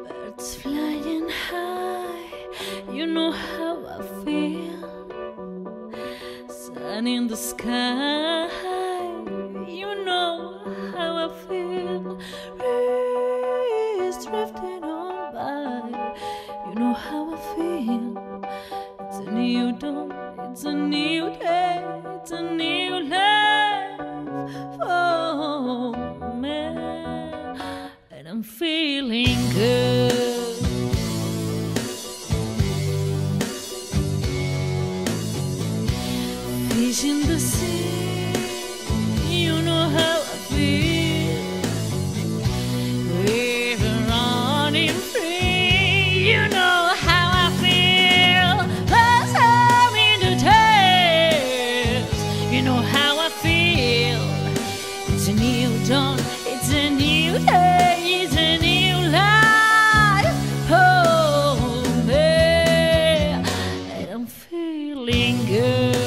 Birds flying high, you know how I feel. Sun in the sky, you know how I feel. Breeze drifting on by, you know how I feel. It's a new dawn, it's a new day, it's a new life for me, and I'm feeling good. Fish in the sea, you know how I feel. River running free, you know how I feel. Blossom in the tails, you know how I feel. It's a new dawn, it's a new day, it's a new life. Oh, man, and I'm feeling good.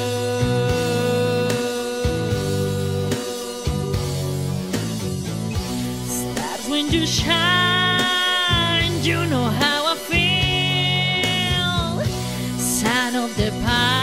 Stars when you shine, you know how I feel. Sound of the pine,